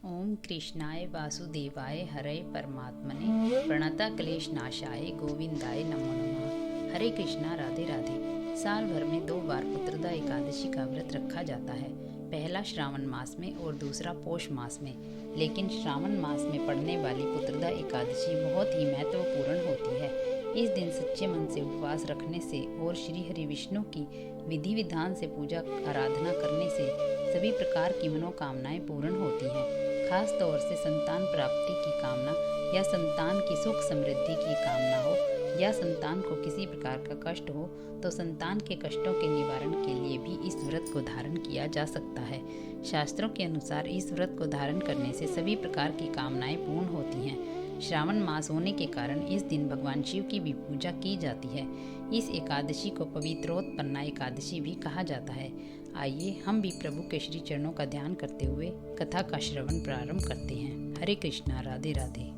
ओम कृष्णाय वासुदेवाय हरे परमात्मने प्रणता क्लेश नाशाय गोविंदाय नमो नमः। हरे कृष्णा, राधे राधे। साल भर में 2 बार पुत्रदा एकादशी का व्रत रखा जाता है, पहला श्रावण मास में और दूसरा पोष मास में। लेकिन श्रावण मास में पड़ने वाली पुत्रदा एकादशी बहुत ही महत्वपूर्ण होती है। इस दिन सच्चे मन से उपवास रखने से और श्री हरि विष्णु की विधि विधान से पूजा आराधना करने से सभी प्रकार की मनोकामनाएं पूर्ण होती हैं। खास तौर से संतान प्राप्ति की कामना या संतान की सुख समृद्धि की कामना हो या संतान को किसी प्रकार का कष्ट हो तो संतान के कष्टों के निवारण के लिए भी इस व्रत को धारण किया जा सकता है। शास्त्रों के अनुसार इस व्रत को धारण करने से सभी प्रकार की कामनाएं पूर्ण होती हैं। श्रावण मास होने के कारण इस दिन भगवान शिव की भी पूजा की जाती है। इस एकादशी को पवित्रोत्पन्ना एकादशी भी कहा जाता है। आइए हम भी प्रभु के श्री चरणों का ध्यान करते हुए कथा का श्रवण प्रारंभ करते हैं। हरे कृष्णा, राधे राधे।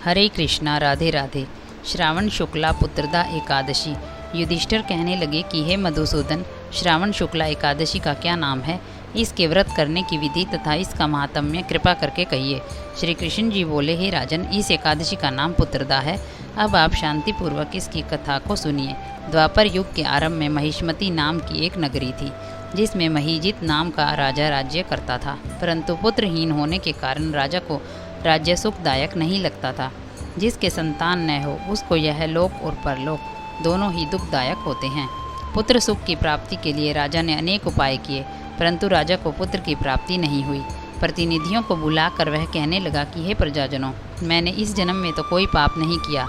हरे कृष्णा, राधे राधे। श्रावण शुक्ला पुत्रदा एकादशी। युधिष्ठिर कहने लगे कि हे मधुसूदन, श्रावण शुक्ला एकादशी का क्या नाम है? इसके व्रत करने की विधि तथा इसका महात्म्य कृपा करके कहिए। श्री कृष्ण जी बोले, हे राजन, इस एकादशी का नाम पुत्रदा है। अब आप शांतिपूर्वक इसकी कथा को सुनिए। द्वापर युग के आरंभ में महिष्मती नाम की एक नगरी थी, जिसमें महीजित नाम का राजा राज्य करता था। परंतु पुत्रहीन होने के कारण राजा को राज्य सुखदायक नहीं लगता था। जिसके संतान न हो उसको यह लोक और परलोक दोनों ही दुखदायक होते हैं। पुत्र सुख की प्राप्ति के लिए राजा ने अनेक उपाय किए, परंतु राजा को पुत्र की प्राप्ति नहीं हुई। प्रतिनिधियों को बुलाकर वह कहने लगा कि हे प्रजाजनों, मैंने इस जन्म में तो कोई पाप नहीं किया।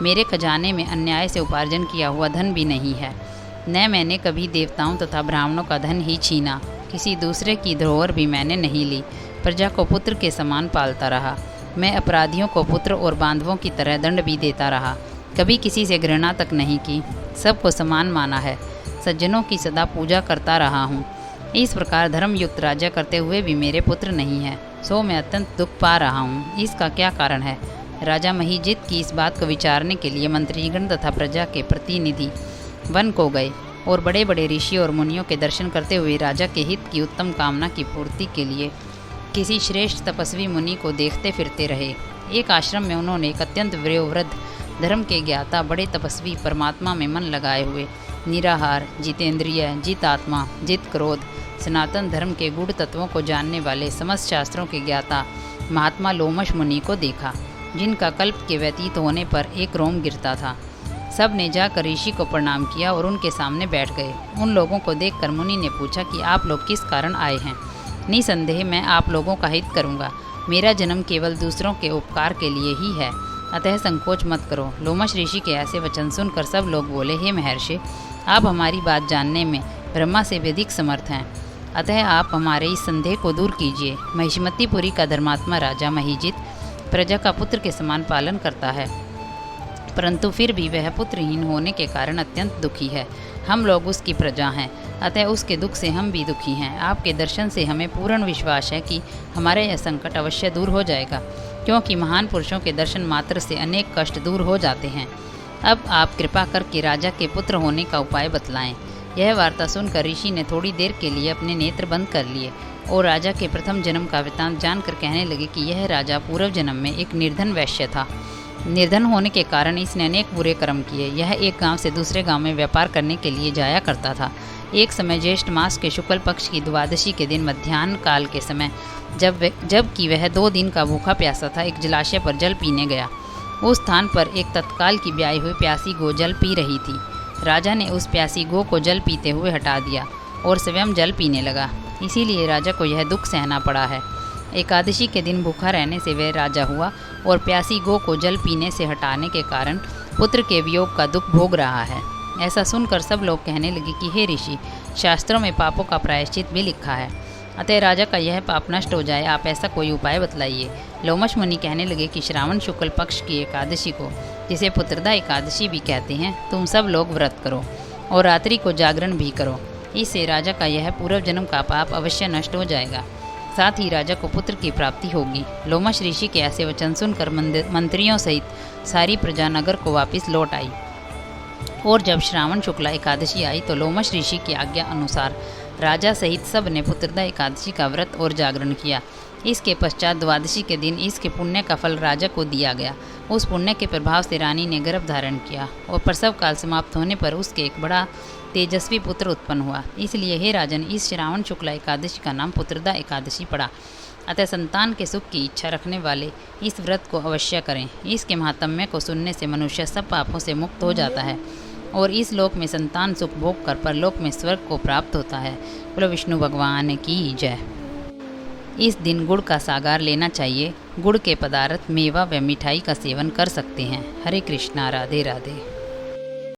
मेरे खजाने में अन्याय से उपार्जन किया हुआ धन भी नहीं है। न मैंने कभी देवताओं तथा ब्राह्मणों का धन ही छीना। किसी दूसरे की धरोहर भी मैंने नहीं ली। प्रजा को पुत्र के समान पालता रहा। मैं अपराधियों को पुत्र और बांधवों की तरह दंड भी देता रहा। कभी किसी से घृणा तक नहीं की। सबको समान माना है। सज्जनों की सदा पूजा करता रहा हूँ। इस प्रकार धर्मयुक्त राज्य करते हुए भी मेरे पुत्र नहीं है, सो मैं अत्यंत दुख पा रहा हूँ। इसका क्या कारण है? राजा महीजित की इस बात को विचारने के लिए मंत्रीगण तथा प्रजा के प्रतिनिधि वन को गए और बड़े बड़े ऋषि और मुनियों के दर्शन करते हुए राजा के हित की उत्तम कामना की पूर्ति के लिए किसी श्रेष्ठ तपस्वी मुनि को देखते फिरते रहे। एक आश्रम में उन्होंने एक अत्यंत वयोवृद्ध, धर्म के ज्ञाता, बड़े तपस्वी, परमात्मा में मन लगाए हुए, निराहार, जितेंद्रिय, जितात्मा, जित क्रोध, सनातन धर्म के गूढ़ तत्वों को जानने वाले, समस्त शास्त्रों के ज्ञाता महात्मा लोमश मुनि को देखा, जिनका कल्प के व्यतीत होने पर एक रोम गिरता था। सब ने जाकर ऋषि को प्रणाम किया और उनके सामने बैठ गए। उन लोगों को देखकर मुनि ने पूछा कि आप लोग किस कारण आए हैं? निसंदेह मैं आप लोगों का हित करूंगा। मेरा जन्म केवल दूसरों के उपकार के लिए ही है, अतः संकोच मत करो। लोमश ऋषि के ऐसे वचन सुनकर सब लोग बोले, हे महर्षि, आप हमारी बात जानने में ब्रह्मा से भी अधिक समर्थ हैं, अतः आप हमारे इस संदेह को दूर कीजिए। महिष्मतीपुरी का धर्मात्मा राजा महीजित प्रजा का पुत्र के समान पालन करता है, परंतु फिर भी वह पुत्रहीन होने के कारण अत्यंत दुखी है। हम लोग उसकी प्रजा हैं, अतः उसके दुख से हम भी दुखी हैं। आपके दर्शन से हमें पूर्ण विश्वास है कि हमारा यह संकट अवश्य दूर हो जाएगा, क्योंकि महान पुरुषों के दर्शन मात्र से अनेक कष्ट दूर हो जाते हैं। अब आप कृपा करके राजा के पुत्र होने का उपाय बतलाएं। यह वार्ता सुनकर ऋषि ने थोड़ी देर के लिए अपने नेत्र बंद कर लिए और राजा के प्रथम जन्म का वृत्तांत जानकर कहने लगे कि यह राजा पूर्व जन्म में एक निर्धन वैश्य था। निर्धन होने के कारण इसने अनेक बुरे कर्म किए। यह एक गांव से दूसरे गांव में व्यापार करने के लिए जाया करता था। एक समय ज्येष्ठ मास के शुक्ल पक्ष की द्वादशी के दिन मध्याह्न काल के समय जबकि वह 2 दिन का भूखा प्यासा था, एक जलाशय पर जल पीने गया। उस स्थान पर एक तत्काल की ब्याई हुई प्यासी गो जल पी रही थी। राजा ने उस प्यासी गो को जल पीते हुए हटा दिया और स्वयं जल पीने लगा। इसीलिए राजा को यह दुख सहना पड़ा है। एकादशी के दिन भूखा रहने से वह राजा हुआ और प्यासी गो को जल पीने से हटाने के कारण पुत्र के वियोग का दुख भोग रहा है। ऐसा सुनकर सब लोग कहने लगे कि हे ऋषि, शास्त्रों में पापों का प्रायश्चित भी लिखा है, अतः राजा का यह पाप नष्ट हो जाए, आप ऐसा कोई उपाय बतलाइए। लोमश मुनि कहने लगे कि श्रावण शुक्ल पक्ष की एकादशी को, जिसे पुत्रदा एकादशी भी कहते हैं, तुम सब लोग व्रत करो और रात्रि को जागरण भी करो। इससे राजा का यह पूर्व जन्म का पाप अवश्य नष्ट हो जाएगा, साथ ही राजा को पुत्र की प्राप्ति होगी। लोमश ऋषि के ऐसे वचन सुनकर मंत्रियों सहित सारी प्रजा नगर को वापस लौट आई और जब श्रावण शुक्ला एकादशी आई तो लोमश ऋषि की आज्ञा अनुसार राजा सहित सब ने पुत्रदा एकादशी का व्रत और जागरण किया। इसके पश्चात द्वादशी के दिन इसके पुण्य का फल राजा को दिया गया। उस पुण्य के प्रभाव से रानी ने गर्भ धारण किया और प्रसव काल समाप्त होने पर उसके एक बड़ा तेजस्वी पुत्र उत्पन्न हुआ। इसलिए हे राजन, इस श्रावण शुक्ला एकादशी का नाम पुत्रदा एकादशी पड़ा। अतः संतान के सुख की इच्छा रखने वाले इस व्रत को अवश्य करें। इसके महात्म्य को सुनने से मनुष्य सब पापों से मुक्त हो जाता है और इस लोक में संतान सुख भोग कर परलोक में स्वर्ग को प्राप्त होता है। बोलो विष्णु भगवान की जय। इस दिन गुड़ का सागार लेना चाहिए। गुड़ के पदार्थ, मेवा व मिठाई का सेवन कर सकते हैं। हरे कृष्णा, राधे राधे।